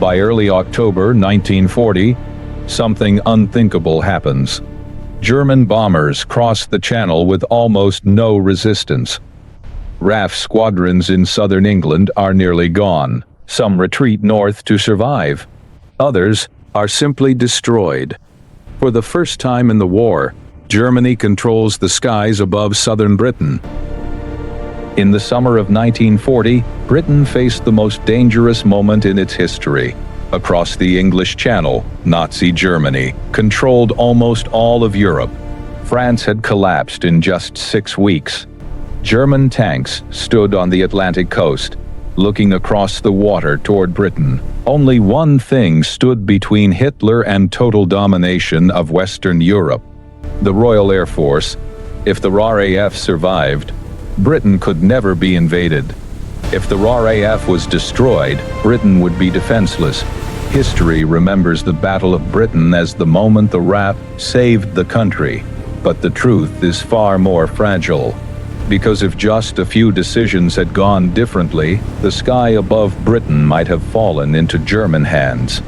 By early October 1940, something unthinkable happens. German bombers cross the Channel with almost no resistance. RAF squadrons in southern England are nearly gone. Some retreat north to survive. Others are simply destroyed. For the first time in the war, Germany controls the skies above southern Britain. In the summer of 1940, Britain faced the most dangerous moment in its history. Across the English Channel, Nazi Germany controlled almost all of Europe. France had collapsed in just 6 weeks. German tanks stood on the Atlantic coast, looking across the water toward Britain. Only one thing stood between Hitler and total domination of Western Europe: the Royal Air Force. If the RAF survived, Britain could never be invaded. If the RAF was destroyed, Britain would be defenseless. History remembers the Battle of Britain as the moment the RAF saved the country. But the truth is far more fragile. Because if just a few decisions had gone differently, the sky above Britain might have fallen into German hands.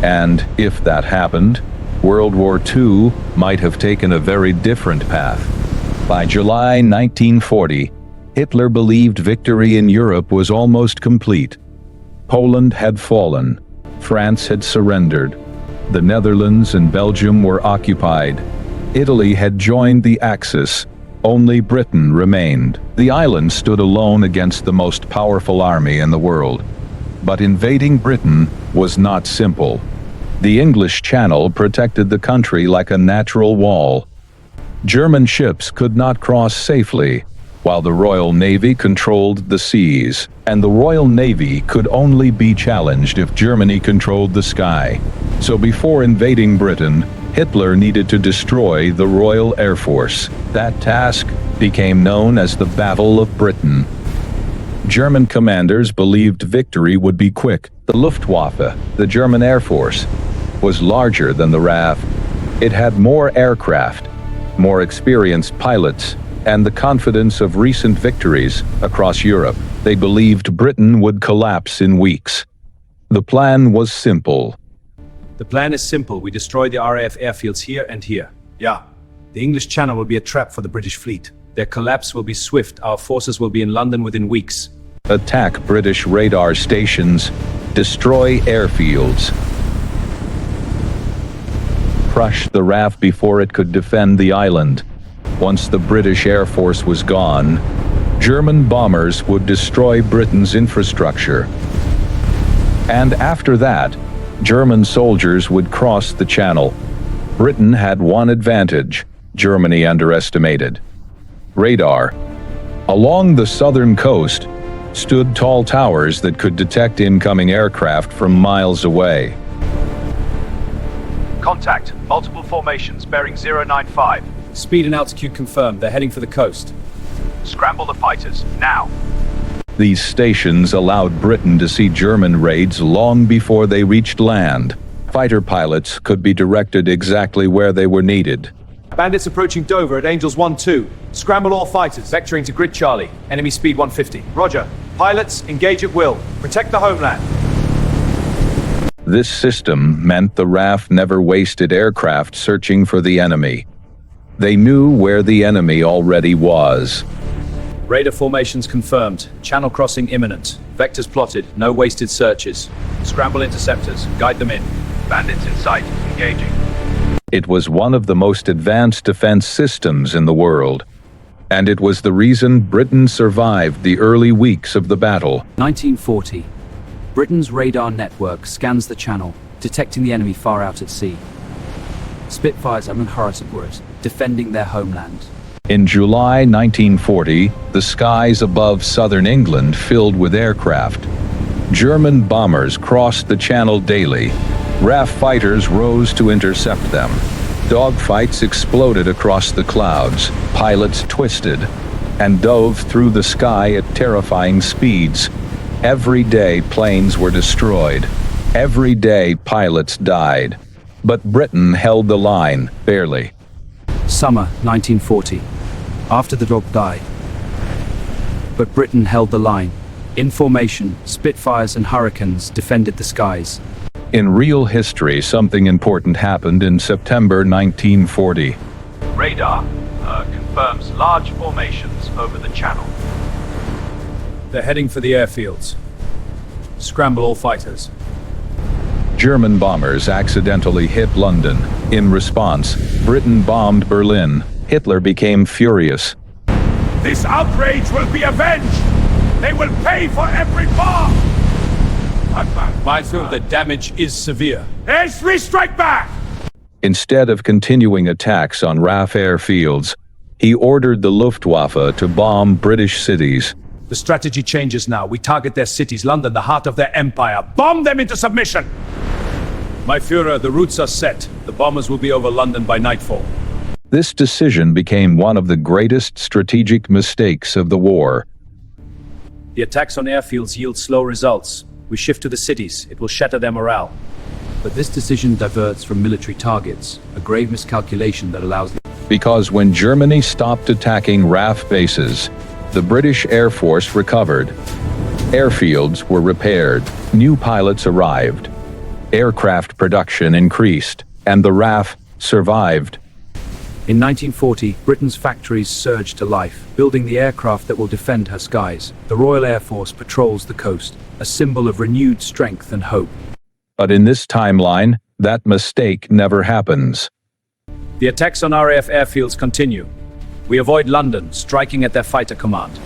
And if that happened, World War II might have taken a very different path. By July 1940, Hitler believed victory in Europe was almost complete. Poland had fallen. France had surrendered. The Netherlands and Belgium were occupied. Italy had joined the Axis. Only Britain remained. The island stood alone against the most powerful army in the world. But invading Britain was not simple. The English Channel protected the country like a natural wall. German ships could not cross safely, while the Royal Navy controlled the seas. And the Royal Navy could only be challenged if Germany controlled the sky. So before invading Britain, Hitler needed to destroy the Royal Air Force. That task became known as the Battle of Britain. German commanders believed victory would be quick. The Luftwaffe, the German Air Force, was larger than the RAF. It had more aircraft, more experienced pilots, and the confidence of recent victories across Europe. They believed Britain would collapse in weeks. The plan was simple. The plan is simple. We destroy the RAF airfields here and here. Yeah. The English Channel will be a trap for the British fleet. Their collapse will be swift. Our forces will be in London within weeks. Attack British radar stations. Destroy airfields. Crush the RAF before it could defend the island. Once the British Air Force was gone, German bombers would destroy Britain's infrastructure. And after that, German soldiers would cross the Channel. Britain had one advantage Germany underestimated: radar. Along the southern coast stood tall towers that could detect incoming aircraft from miles away. Contact. Multiple formations bearing 095. Speed and altitude confirmed. They're heading for the coast. Scramble the fighters, now. These stations allowed Britain to see German raids long before they reached land. Fighter pilots could be directed exactly where they were needed. Bandits approaching Dover at Angels 1-2. Scramble all fighters. Vectoring to Grid Charlie. Enemy speed 150. Roger. Pilots, engage at will. Protect the homeland. This system meant the RAF never wasted aircraft searching for the enemy. They knew where the enemy already was. Radar formations confirmed. Channel crossing imminent. Vectors plotted. No wasted searches. Scramble interceptors. Guide them in. Bandits in sight. Engaging. It was one of the most advanced defense systems in the world. And it was the reason Britain survived the early weeks of the battle. 1940. Britain's radar network scans the Channel, detecting the enemy far out at sea. Spitfires are Harrisburg, defending their homeland. In July 1940, the skies above southern England filled with aircraft. German bombers crossed the Channel daily. RAF fighters rose to intercept them. Dogfights exploded across the clouds. Pilots twisted and dove through the sky at terrifying speeds. Every day planes were destroyed. Every day pilots died. But Britain held the line, barely. Summer 1940. After the dog died. But Britain held the line. In formation, Spitfires and Hurricanes defended the skies. In real history, something important happened in September 1940. Radar confirms large formations over the channel. They're heading for the airfields. Scramble all fighters. German bombers accidentally hit London. In response, Britain bombed Berlin. Hitler became furious. This outrage will be avenged! They will pay for every bomb! My feel the damage is severe. As we strike back! Instead of continuing attacks on RAF airfields, he ordered the Luftwaffe to bomb British cities. The strategy changes now. We target their cities, London, the heart of their empire. Bomb them into submission! My Führer, the routes are set. The bombers will be over London by nightfall. This decision became one of the greatest strategic mistakes of the war. The attacks on airfields yield slow results. We shift to the cities. It will shatter their morale. But this decision diverts from military targets, a grave miscalculation that allows Because when Germany stopped attacking RAF bases, the British Air Force recovered. Airfields were repaired, new pilots arrived, aircraft production increased, and the RAF survived. In 1940, Britain's factories surged to life, building the aircraft that will defend her skies. The Royal Air Force patrols the coast, a symbol of renewed strength and hope. But in this timeline, that mistake never happens. The attacks on RAF airfields continue. We avoid London, striking at their fighter command.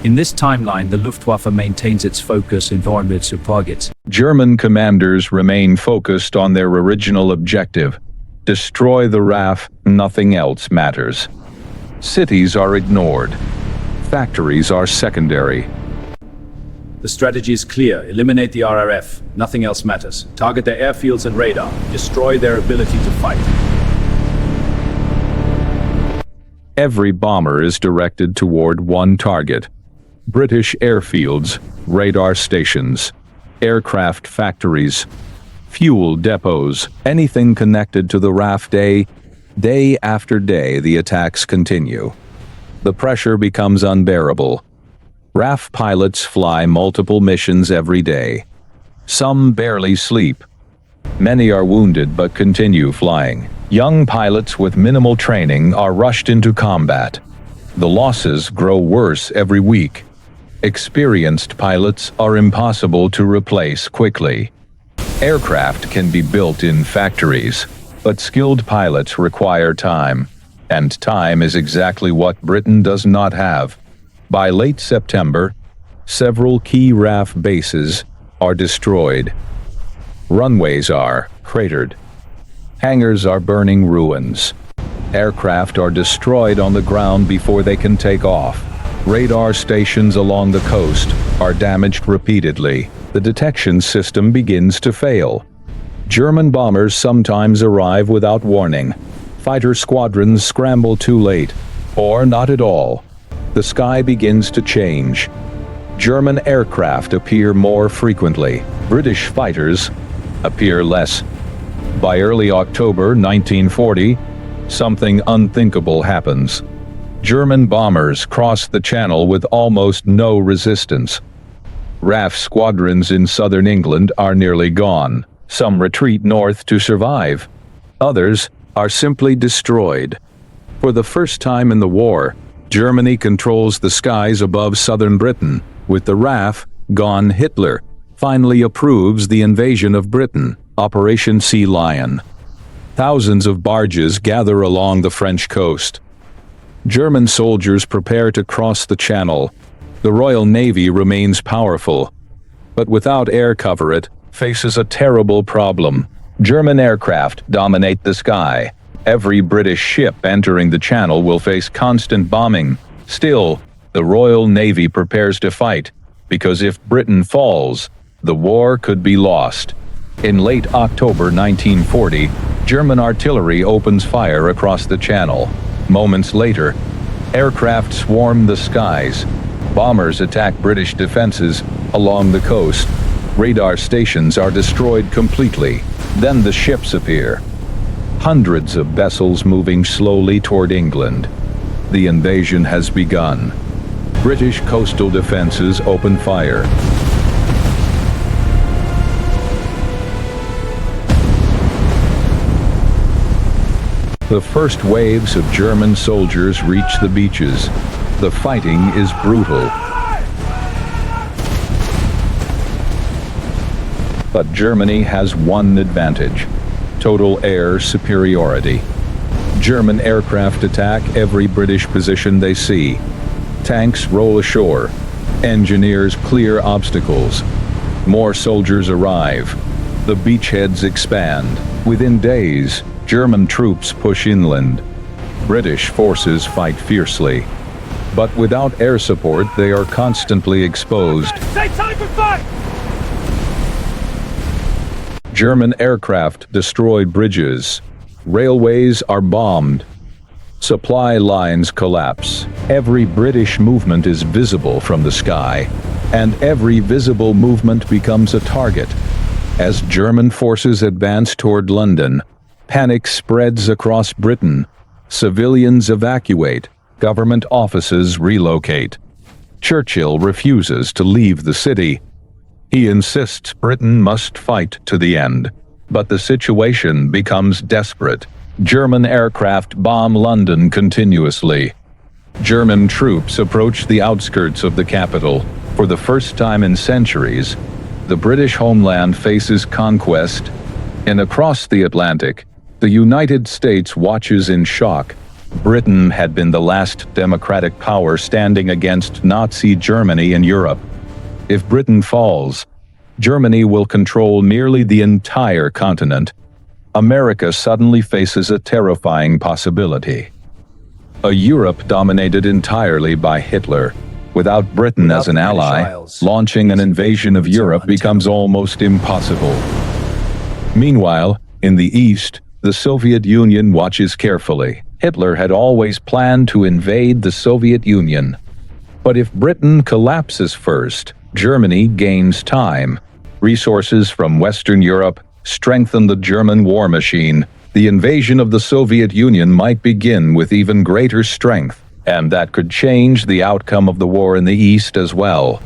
In this timeline, the Luftwaffe maintains its focus in invade targets. German commanders remain focused on their original objective. Destroy the RAF, nothing else matters. Cities are ignored. Factories are secondary. The strategy is clear. Eliminate the RAF. Nothing else matters. Target their airfields and radar. Destroy their ability to fight. Every bomber is directed toward one target. British airfields, radar stations, aircraft factories, fuel depots, anything connected to the RAF. Day after day, the attacks continue. The pressure becomes unbearable. RAF pilots fly multiple missions every day. Some barely sleep. Many are wounded but continue flying. Young pilots with minimal training are rushed into combat. The losses grow worse every week. Experienced pilots are impossible to replace quickly. Aircraft can be built in factories, but skilled pilots require time. And time is exactly what Britain does not have. By late September, several key RAF bases are destroyed. Runways are cratered. Hangars are burning ruins. Aircraft are destroyed on the ground before they can take off. Radar stations along the coast are damaged repeatedly. The detection system begins to fail. German bombers sometimes arrive without warning. Fighter squadrons scramble too late, or not at all. The sky begins to change. German aircraft appear more frequently. British fighters appear less. By early October 1940, something unthinkable happens. German bombers cross the Channel with almost no resistance. RAF squadrons in southern England are nearly gone. Some retreat north to survive. Others are simply destroyed. For the first time in the war, Germany controls the skies above southern Britain. With the RAF gone, Hitler finally approves the invasion of Britain, Operation Sea Lion. Thousands of barges gather along the French coast. German soldiers prepare to cross the Channel. The Royal Navy remains powerful, but without air cover it faces a terrible problem. German aircraft dominate the sky. Every British ship entering the Channel will face constant bombing. Still, the Royal Navy prepares to fight, because if Britain falls, the war could be lost. In late October 1940, German artillery opens fire across the Channel. Moments later, aircraft swarm the skies. Bombers attack British defenses along the coast. Radar stations are destroyed completely. Then the ships appear. Hundreds of vessels moving slowly toward England. The invasion has begun. British coastal defenses open fire. The first waves of German soldiers reach the beaches. The fighting is brutal. But Germany has one advantage: total air superiority. German aircraft attack every British position they see. Tanks roll ashore. Engineers clear obstacles. More soldiers arrive. The beachheads expand. Within days, German troops push inland. British forces fight fiercely. But without air support, they are constantly exposed. Say time for fight! German aircraft destroy bridges. Railways are bombed. Supply lines collapse. Every British movement is visible from the sky, and every visible movement becomes a target. As German forces advance toward London, panic spreads across Britain. Civilians evacuate. Government offices relocate. Churchill refuses to leave the city. He insists Britain must fight to the end. But the situation becomes desperate. German aircraft bomb London continuously. German troops approach the outskirts of the capital. For the first time in centuries, the British homeland faces conquest. And across the Atlantic, the United States watches in shock. Britain had been the last democratic power standing against Nazi Germany in Europe. If Britain falls, Germany will control nearly the entire continent. America suddenly faces a terrifying possibility. A Europe dominated entirely by Hitler. Without Britain as an ally, launching an invasion of Europe becomes almost impossible. Meanwhile, in the East, the Soviet Union watches carefully. Hitler had always planned to invade the Soviet Union. But if Britain collapses first, Germany gains time. Resources from Western Europe strengthen the German war machine. The invasion of the Soviet Union might begin with even greater strength, and that could change the outcome of the war in the East as well.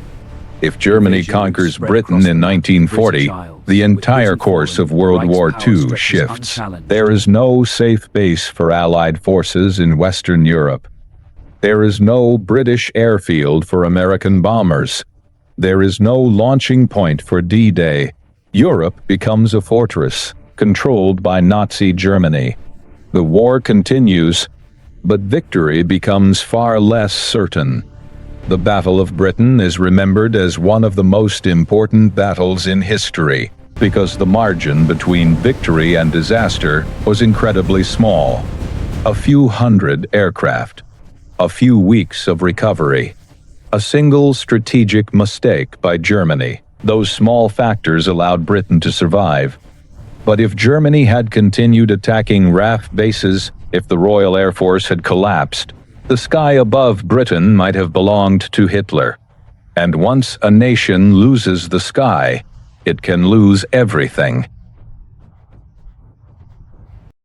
If Germany conquers Britain in 1940, the entire course of World War II shifts. There is no safe base for Allied forces in Western Europe. There is no British airfield for American bombers. There is no launching point for D-Day. Europe becomes a fortress, controlled by Nazi Germany. The war continues, but victory becomes far less certain. The Battle of Britain is remembered as one of the most important battles in history, because the margin between victory and disaster was incredibly small. A few hundred aircraft, a few weeks of recovery, a single strategic mistake by Germany. Those small factors allowed Britain to survive. But if Germany had continued attacking RAF bases, if the Royal Air Force had collapsed, the sky above Britain might have belonged to Hitler. And once a nation loses the sky, it can lose everything.